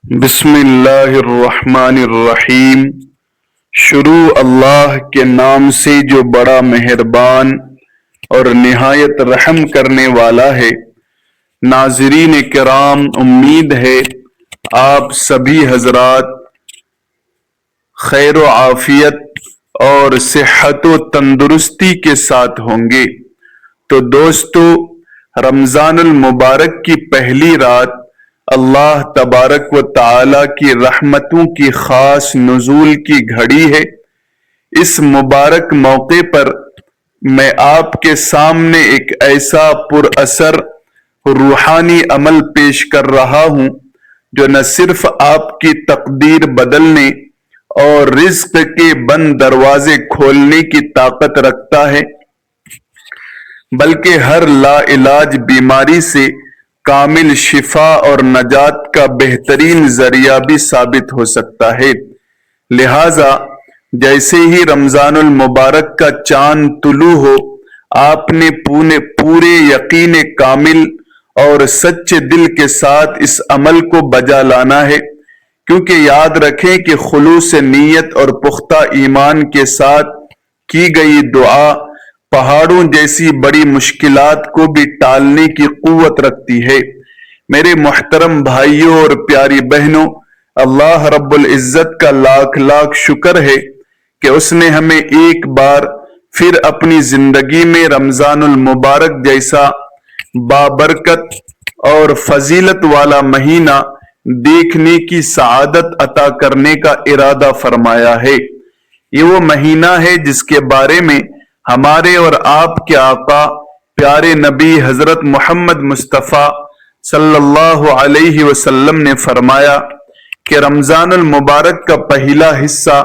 بسم اللہ الرحمن الرحیم۔ شروع اللہ کے نام سے جو بڑا مہربان اور نہایت رحم کرنے والا ہے۔ ناظرین کرام، امید ہے آپ سبھی حضرات خیر و عافیت اور صحت و تندرستی کے ساتھ ہوں گے۔ تو دوستو، رمضان المبارک کی پہلی رات اللہ تبارک و تعالی کی رحمتوں کی خاص نزول کی گھڑی ہے۔ اس مبارک موقع پر میں آپ کے سامنے ایک ایسا پر اثر روحانی عمل پیش کر رہا ہوں جو نہ صرف آپ کی تقدیر بدلنے اور رزق کے بند دروازے کھولنے کی طاقت رکھتا ہے، بلکہ ہر لا علاج بیماری سے کامل شفا اور نجات کا بہترین ذریعہ بھی ثابت ہو سکتا ہے۔ لہٰذا جیسے ہی رمضان المبارک کا چاند طلوع ہو، آپ نے پورے یقین کامل اور سچے دل کے ساتھ اس عمل کو بجا لانا ہے، کیونکہ یاد رکھیں کہ خلوص نیت اور پختہ ایمان کے ساتھ کی گئی دعا پہاڑوں جیسی بڑی مشکلات کو بھی ٹالنے کی قوت رکھتی ہے۔ میرے محترم بھائیوں اور پیاری بہنوں، اللہ رب العزت کا لاکھ لاکھ شکر ہے کہ اس نے ہمیں ایک بار پھر اپنی زندگی میں رمضان المبارک جیسا بابرکت اور فضیلت والا مہینہ دیکھنے کی سعادت عطا کرنے کا ارادہ فرمایا ہے۔ یہ وہ مہینہ ہے جس کے بارے میں ہمارے اور آپ کے آقا پیارے نبی حضرت محمد مصطفیٰ صلی اللہ علیہ وسلم نے فرمایا کہ رمضان المبارک کا پہلا حصہ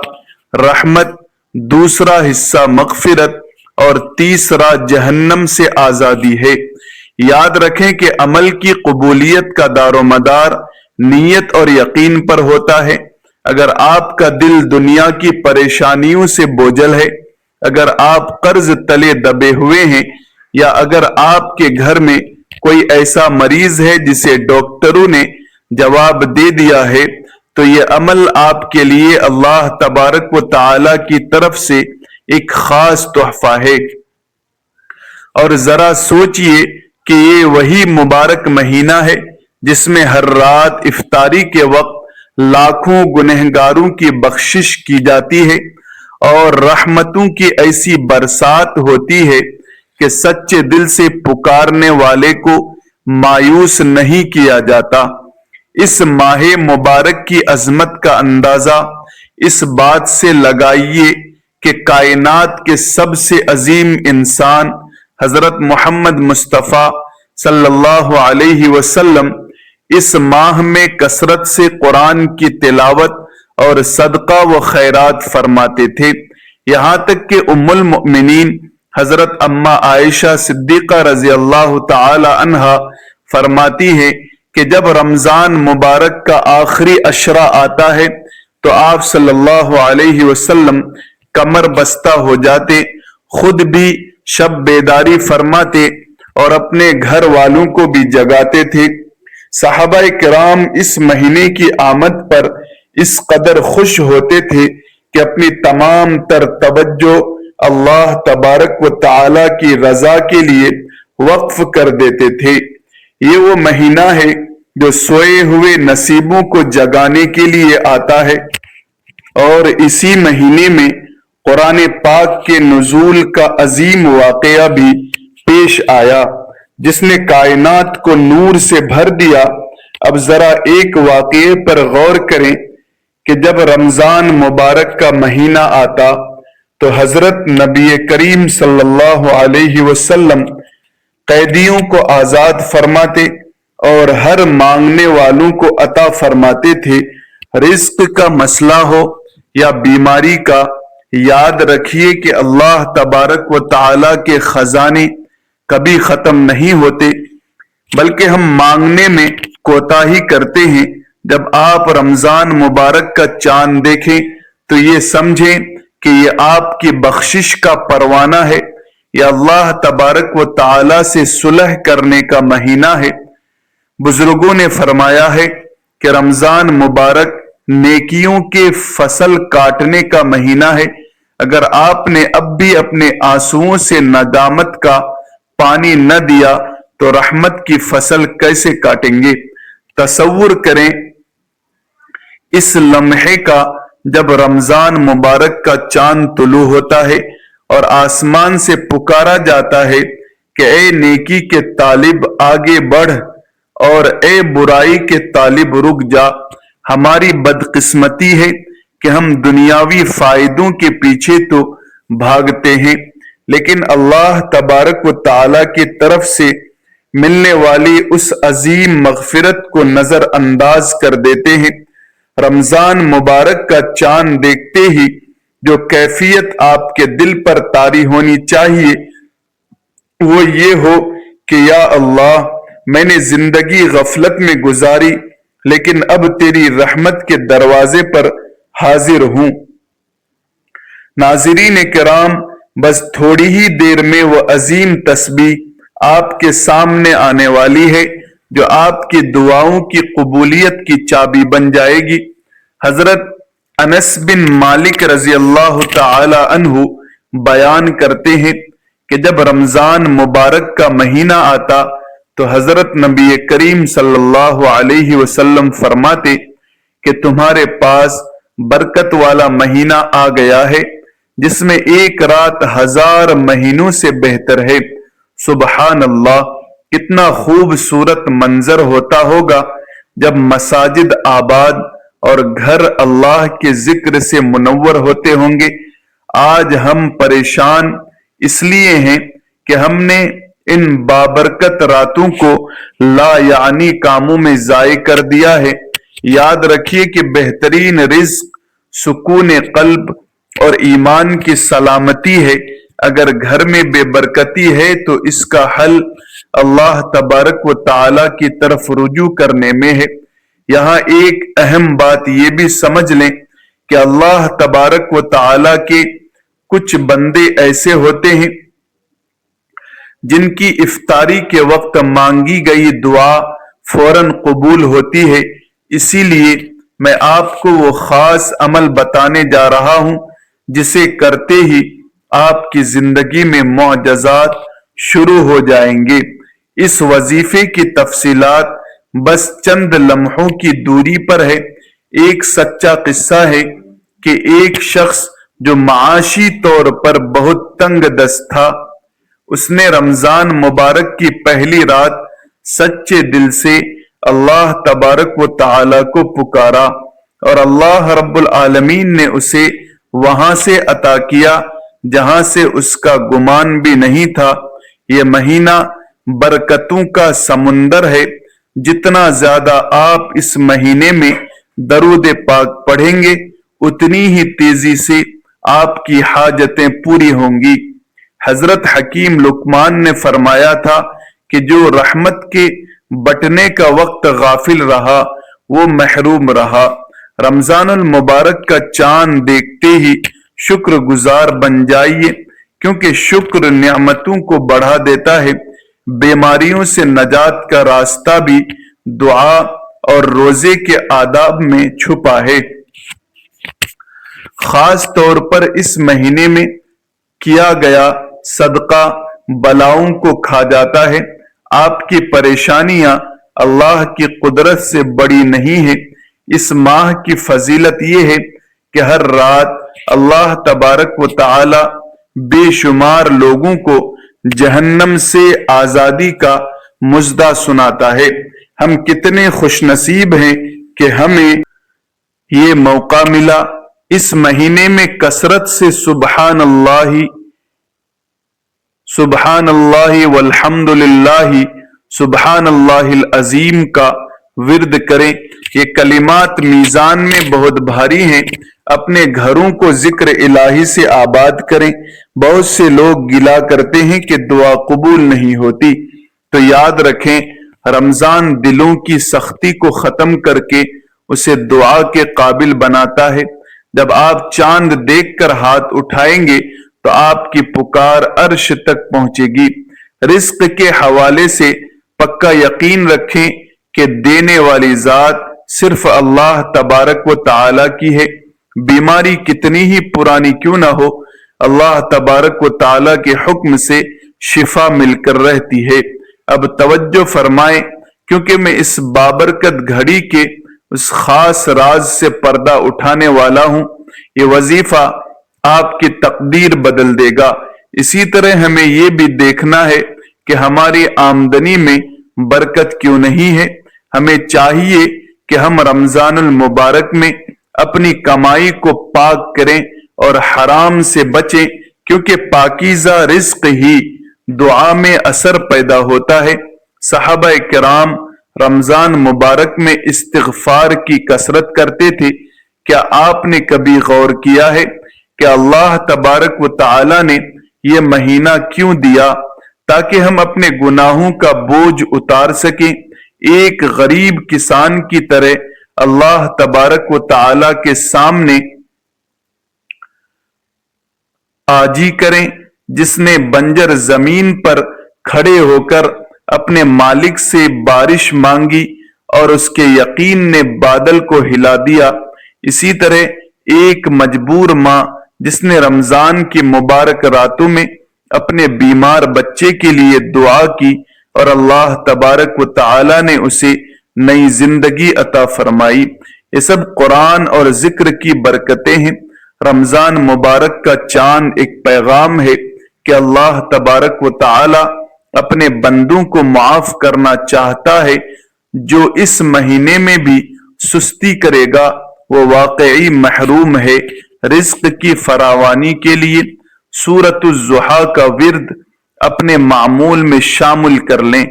رحمت، دوسرا حصہ مغفرت اور تیسرا جہنم سے آزادی ہے۔ یاد رکھیں کہ عمل کی قبولیت کا دار و مدار نیت اور یقین پر ہوتا ہے۔ اگر آپ کا دل دنیا کی پریشانیوں سے بوجھل ہے، اگر آپ قرض تلے دبے ہوئے ہیں، یا اگر آپ کے گھر میں کوئی ایسا مریض ہے جسے ڈاکٹروں نے جواب دے دیا ہے، تو یہ عمل آپ کے لیے اللہ تبارک و تعالی کی طرف سے ایک خاص تحفہ ہے۔ اور ذرا سوچئے کہ یہ وہی مبارک مہینہ ہے جس میں ہر رات افطاری کے وقت لاکھوں گنہگاروں کی بخشش کی جاتی ہے اور رحمتوں کی ایسی برسات ہوتی ہے کہ سچے دل سے پکارنے والے کو مایوس نہیں کیا جاتا۔ اس ماہ مبارک کی عظمت کا اندازہ اس بات سے لگائیے کہ کائنات کے سب سے عظیم انسان حضرت محمد مصطفیٰ صلی اللہ علیہ وسلم اس ماہ میں کثرت سے قرآن کی تلاوت اور صدقہ و خیرات فرماتے تھے، یہاں تک کہ ام المؤمنین حضرت اماں عائشہ صدیقہ رضی اللہ تعالی عنہا فرماتی ہے کہ جب رمضان مبارک کا آخری عشرہ آتا ہے تو آپ صلی اللہ علیہ وسلم کمر بستہ ہو جاتے، خود بھی شب بیداری فرماتے اور اپنے گھر والوں کو بھی جگاتے تھے۔ صحابہ کرام اس مہینے کی آمد پر اس قدر خوش ہوتے تھے کہ اپنی تمام تر توجہ اللہ تبارک و تعالی کی رضا کے لیے وقف کر دیتے تھے۔ یہ وہ مہینہ ہے جو سوئے ہوئے نصیبوں کو جگانے کے لیے آتا ہے، اور اسی مہینے میں قرآن پاک کے نزول کا عظیم واقعہ بھی پیش آیا جس نے کائنات کو نور سے بھر دیا۔ اب ذرا ایک واقعے پر غور کریں کہ جب رمضان مبارک کا مہینہ آتا تو حضرت نبی کریم صلی اللہ علیہ وسلم قیدیوں کو آزاد فرماتے اور ہر مانگنے والوں کو عطا فرماتے تھے۔ رزق کا مسئلہ ہو یا بیماری کا، یاد رکھیے کہ اللہ تبارک و تعالی کے خزانے کبھی ختم نہیں ہوتے، بلکہ ہم مانگنے میں کوتاہی کرتے ہیں۔ جب آپ رمضان مبارک کا چاند دیکھیں تو یہ سمجھیں کہ یہ آپ کی بخشش کا پروانہ ہے، یہ اللہ تبارک و تعالی سے صلح کرنے کا مہینہ ہے۔ بزرگوں نے فرمایا ہے کہ رمضان مبارک نیکیوں کے فصل کاٹنے کا مہینہ ہے۔ اگر آپ نے اب بھی اپنے آنسوؤں سے ندامت کا پانی نہ دیا تو رحمت کی فصل کیسے کاٹیں گے؟ تصور کریں اس لمحے کا جب رمضان مبارک کا چاند طلوع ہوتا ہے اور آسمان سے پکارا جاتا ہے کہ اے نیکی کے طالب آگے بڑھ اور اے برائی کے طالب رک جا۔ ہماری بدقسمتی ہے کہ ہم دنیاوی فائدوں کے پیچھے تو بھاگتے ہیں لیکن اللہ تبارک و تعالی کی طرف سے ملنے والی اس عظیم مغفرت کو نظر انداز کر دیتے ہیں۔ رمضان مبارک کا چاند دیکھتے ہی جو کیفیت آپ کے دل پر طاری ہونی چاہیے وہ یہ ہو کہ یا اللہ، میں نے زندگی غفلت میں گزاری لیکن اب تیری رحمت کے دروازے پر حاضر ہوں۔ ناظرین کرام، بس تھوڑی ہی دیر میں وہ عظیم تسبیح آپ کے سامنے آنے والی ہے جو آپ کی دعاؤں کی قبولیت کی چابی بن جائے گی۔ حضرت انس بن مالک رضی اللہ تعالی عنہ بیان کرتے ہیں کہ جب رمضان مبارک کا مہینہ آتا تو حضرت نبی کریم صلی اللہ علیہ وسلم فرماتے کہ تمہارے پاس برکت والا مہینہ آ گیا ہے جس میں ایک رات 1000 مہینوں سے بہتر ہے۔ سبحان اللہ، کتنا خوبصورت منظر ہوتا ہوگا جب مساجد آباد اور گھر اللہ کے ذکر سے منور ہوتے ہوں گے۔ آج ہم پریشان اس لیے ہیں کہ ہم نے ان بابرکت راتوں کو لا یعنی کاموں میں ضائع کر دیا ہے۔ یاد رکھیے کہ بہترین رزق سکون قلب اور ایمان کی سلامتی ہے۔ اگر گھر میں بے برکتی ہے تو اس کا حل اللہ تبارک و تعالی کی طرف رجوع کرنے میں ہے۔ یہاں ایک اہم بات یہ بھی سمجھ لیں کہ اللہ تبارک و تعالی کے کچھ بندے ایسے ہوتے ہیں جن کی افطاری کے وقت مانگی گئی دعا فوراً قبول ہوتی ہے۔ اسی لیے میں آپ کو وہ خاص عمل بتانے جا رہا ہوں جسے کرتے ہی آپ کی زندگی میں معجزات شروع ہو جائیں گے۔ اس وظیفے کی تفصیلات بس چند لمحوں کی دوری پر ہے۔ ایک سچا قصہ ہے کہ ایک شخص جو معاشی طور پر بہت تنگ دست تھا، اس نے رمضان مبارک کی پہلی رات سچے دل سے اللہ تبارک و تعالی کو پکارا اور اللہ رب العالمین نے اسے وہاں سے عطا کیا جہاں سے اس کا گمان بھی نہیں تھا۔ یہ مہینہ برکتوں کا سمندر ہے۔ جتنا زیادہ آپ اس مہینے میں درود پاک پڑھیں گے اتنی ہی تیزی سے آپ کی حاجتیں پوری ہوں گی۔ حضرت حکیم لقمان نے فرمایا تھا کہ جو رحمت کے بٹنے کا وقت غافل رہا وہ محروم رہا۔ رمضان المبارک کا چاند دیکھتے ہی شکر گزار بن جائیے، کیونکہ شکر نعمتوں کو بڑھا دیتا ہے۔ بیماریوں سے نجات کا راستہ بھی دعا اور روزے کے آداب میں چھپا ہے۔ خاص طور پر اس مہینے میں کیا گیا صدقہ بلاؤں کو کھا جاتا ہے۔ آپ کی پریشانیاں اللہ کی قدرت سے بڑی نہیں ہیں۔ اس ماہ کی فضیلت یہ ہے کہ ہر رات اللہ تبارک و تعالی بے شمار لوگوں کو جہنم سے آزادی کا مژدہ سناتا ہے۔ ہم کتنے خوش نصیب ہیں کہ ہمیں یہ موقع ملا۔ اس مہینے میں کثرت سے سبحان اللہ والحمد للہ سبحان اللہ العظیم کا ورد کریں۔ یہ کلمات میزان میں بہت بھاری ہیں۔ اپنے گھروں کو ذکر الہی سے آباد کریں۔ بہت سے لوگ گلا کرتے ہیں کہ دعا قبول نہیں ہوتی، تو یاد رکھیں رمضان دلوں کی سختی کو ختم کر کے اسے دعا کے قابل بناتا ہے۔ جب آپ چاند دیکھ کر ہاتھ اٹھائیں گے تو آپ کی پکار عرش تک پہنچے گی۔ رزق کے حوالے سے پکا یقین رکھیں کہ دینے والی ذات صرف اللہ تبارک و تعالی کی ہے، بیماری کتنی ہی پرانی کیوں نہ ہو، اللہ تبارک و تعالی کے حکم سے شفا مل کر رہتی ہے۔ اب توجہ فرمائیں، کیونکہ میں اس بابرکت گھڑی کے اس خاص راز سے پردہ اٹھانے والا ہوں۔ یہ وظیفہ آپ کی تقدیر بدل دے گا۔ اسی طرح ہمیں یہ بھی دیکھنا ہے کہ ہماری آمدنی میں برکت کیوں نہیں ہے۔ ہمیں چاہیے کہ ہم رمضان المبارک میں اپنی کمائی کو پاک کریں اور حرام سے بچیں، کیونکہ پاکیزہ رزق ہی دعا میں اثر پیدا ہوتا ہے۔ صحابہ کرام رمضان مبارک میں استغفار کی کثرت کرتے تھے۔ کیا آپ نے کبھی غور کیا ہے کہ اللہ تبارک و تعالی نے یہ مہینہ کیوں دیا؟ تاکہ ہم اپنے گناہوں کا بوجھ اتار سکیں، ایک غریب کسان کی طرح اللہ تبارک و تعالی کے سامنے عاجزی کریں، جس نے بنجر زمین پر کھڑے ہو کر اپنے مالک سے بارش مانگی اور اس کے یقین نے بادل کو ہلا دیا۔ اسی طرح ایک مجبور ماں جس نے رمضان کی مبارک راتوں میں اپنے بیمار بچے کے لیے دعا کی اور اللہ تبارک و تعالی نے اسے نئی زندگی عطا فرمائی۔ یہ سب قرآن اور ذکر کی برکتیں ہیں۔ رمضان مبارک کا چاند ایک پیغام ہے کہ اللہ تبارک و تعالی اپنے بندوں کو معاف کرنا چاہتا ہے۔ جو اس مہینے میں بھی سستی کرے گا وہ واقعی محروم ہے رزق کی فراوانی کے لیے۔ سورۃ الضحیٰ کا ورد اپنے معمول میں شامل کر لیں۔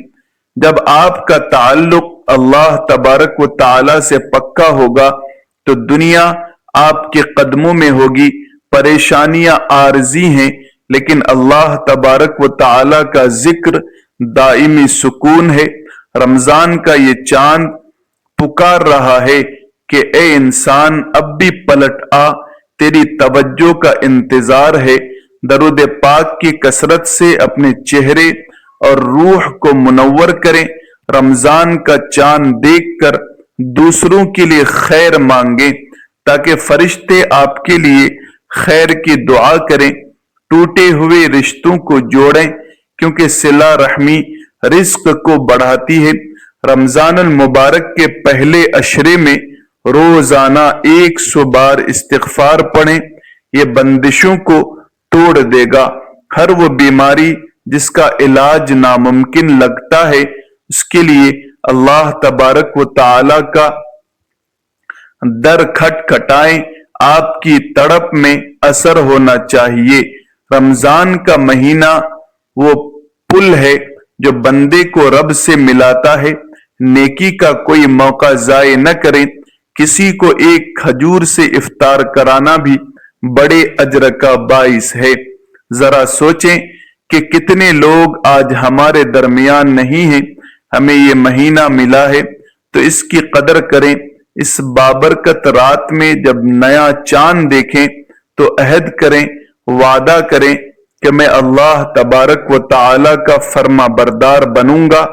جب آپ کا تعلق اللہ تبارک و تعالی سے پکا ہوگا تو دنیا آپ کے قدموں میں ہوگی۔ پریشانیاں عارضی ہیں، لیکن اللہ تبارک و تعالی کا ذکر دائمی سکون ہے۔ رمضان کا یہ چاند پکار رہا ہے کہ اے انسان اب بھی پلٹ آ، تیری توجہ کا انتظار ہے۔ درود پاک کی کثرت سے اپنے چہرے اور روح کو منور کریں۔ رمضان کا چاند دیکھ کر دوسروں کے لیے خیر مانگیں تاکہ فرشتے آپ کے لیے خیر کی دعا کریں۔ ٹوٹے ہوئے رشتوں کو جوڑیں، کیونکہ صلہ رحمی رزق کو بڑھاتی ہے۔ رمضان المبارک کے پہلے عشرے میں روزانہ 100 بار استغفار پڑھیں، یہ بندشوں کو توڑ دے گا۔ ہر وہ بیماری جس کا علاج ناممکن لگتا ہے، اس کے لیے اللہ تبارک و تعالی کا در کھٹکھٹائیں، آپ کی تڑپ میں اثر ہونا چاہیے۔ رمضان کا مہینہ وہ پل ہے جو بندے کو رب سے ملاتا ہے۔ نیکی کا کوئی موقع ضائع نہ کریں۔ کسی کو ایک کھجور سے افطار کرانا بھی بڑے اجر کا باعث ہے۔ ذرا سوچیں کہ کتنے لوگ آج ہمارے درمیان نہیں ہیں۔ ہمیں یہ مہینہ ملا ہے تو اس کی قدر کریں۔ اس بابرکت رات میں جب نیا چاند دیکھیں تو عہد کریں، وعدہ کریں کہ میں اللہ تبارک و تعالی کا فرما بردار بنوں گا۔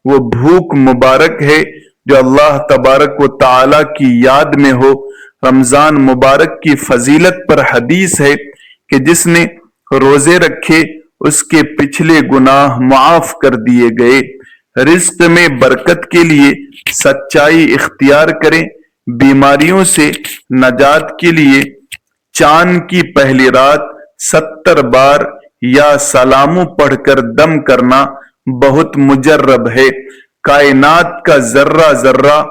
وہ بھوک مبارک ہے جو اللہ تبارک و تعالی کی یاد میں ہو۔ رمضان مبارک کی فضیلت پر حدیث ہے کہ جس نے روزے رکھے اس کے پچھلے گناہ معاف کر دیے گئے۔ رزق میں برکت کے لیے سچائی اختیار کریں۔ بیماریوں سے نجات کے لیے چاند کی پہلی رات 70 بار یا سلاموں پڑھ کر دم کرنا بہت مجرب ہے۔ کائنات کا ذرہ ذرہ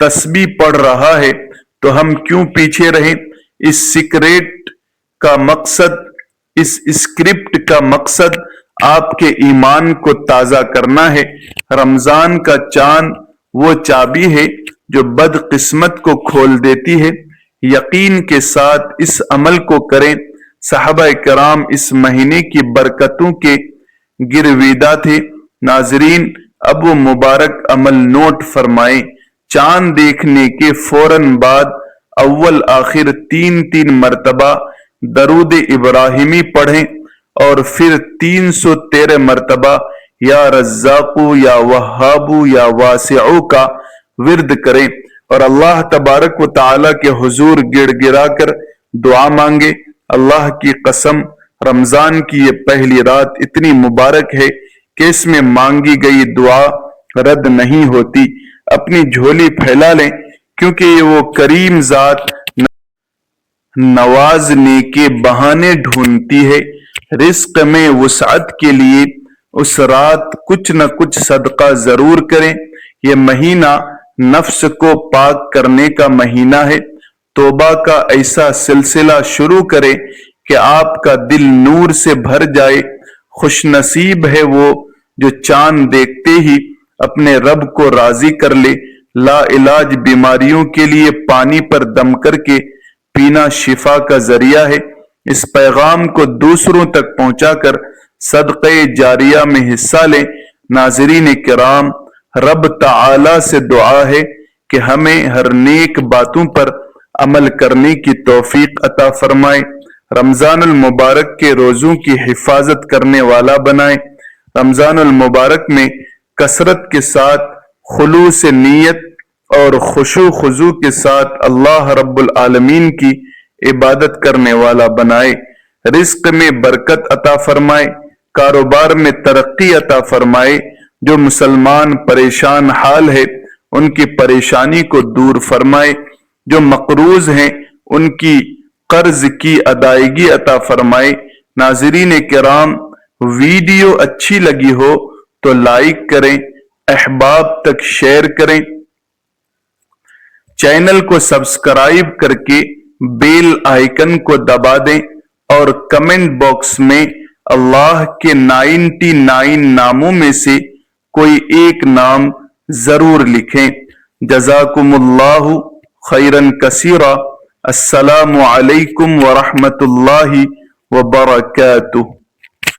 تسبیح پڑھ رہا ہے تو ہم کیوں پیچھے رہیں؟ اس اسکرپٹ کا مقصد آپ کے ایمان کو تازہ کرنا ہے۔ رمضان کا چاند وہ چابی ہے جو بد قسمت کو کھول دیتی ہے۔ یقین کے ساتھ اس عمل کو کریں۔ صحابہ کرام اس مہینے کی برکتوں کے گرویدہ تھے۔ ناظرین، اب وہ مبارک عمل نوٹ فرمائیں۔ چاند دیکھنے کے فوراً بعد اول آخر 3 مرتبہ درود ابراہیمی پڑھیں اور پھر 313 مرتبہ یا رزاقو یا وہابو یا واسعو کا ورد کریں۔ اور اللہ تبارک و تعالی کے حضور گڑ گڑا کر دعا مانگے۔ اللہ کی قسم، رمضان کی یہ پہلی رات اتنی مبارک ہے کہ اس میں مانگی گئی دعا رد نہیں ہوتی۔ اپنی جھولی پھیلا لیں، کیونکہ یہ وہ کریم ذات نوازنے کے بہانے ڈھونڈتی ہے۔ رزق میں وسعت کے لیے اس رات کچھ نہ کچھ صدقہ ضرور کریں۔ یہ مہینہ نفس کو پاک کرنے کا مہینہ ہے۔ توبہ کا ایسا سلسلہ شروع کریں کہ آپ کا دل نور سے بھر جائے۔ خوش نصیب ہے وہ جو چاند دیکھتے ہی اپنے رب کو راضی کر لے۔ لا علاج بیماریوں کے لیے پانی پر دم کر کے پینا شفا کا ذریعہ ہے۔ اس پیغام کو دوسروں تک پہنچا کر صدقہ جاریہ میں حصہ لیں۔ ناظرین کرام، رب تعالی سے دعا ہے کہ ہمیں ہر نیک باتوں پر عمل کرنے کی توفیق عطا فرمائے۔ رمضان المبارک کے روزوں کی حفاظت کرنے والا بنائے۔ رمضان المبارک میں کثرت کے ساتھ خلوص نیت اور خشوع خضوع کے ساتھ اللہ رب العالمین کی عبادت کرنے والا بنائے۔ رزق میں برکت عطا فرمائے، کاروبار میں ترقی عطا فرمائے۔ جو مسلمان پریشان حال ہے ان کی پریشانی کو دور فرمائے۔ جو مقروض ہیں ان کی قرض کی ادائیگی عطا فرمائے۔ ناظرین کرام، ویڈیو اچھی لگی ہو تو لائک کریں، احباب تک شیئر کریں، چینل کو سبسکرائب کر کے بیل آئیکن کو دبا دیں اور کمنٹ باکس میں اللہ کے 99 ناموں میں سے کوئی ایک نام ضرور لکھیں۔ جزاکم اللہ خیرن کثیرا۔ السلام علیکم ورحمۃ اللہ وبرکاتہ۔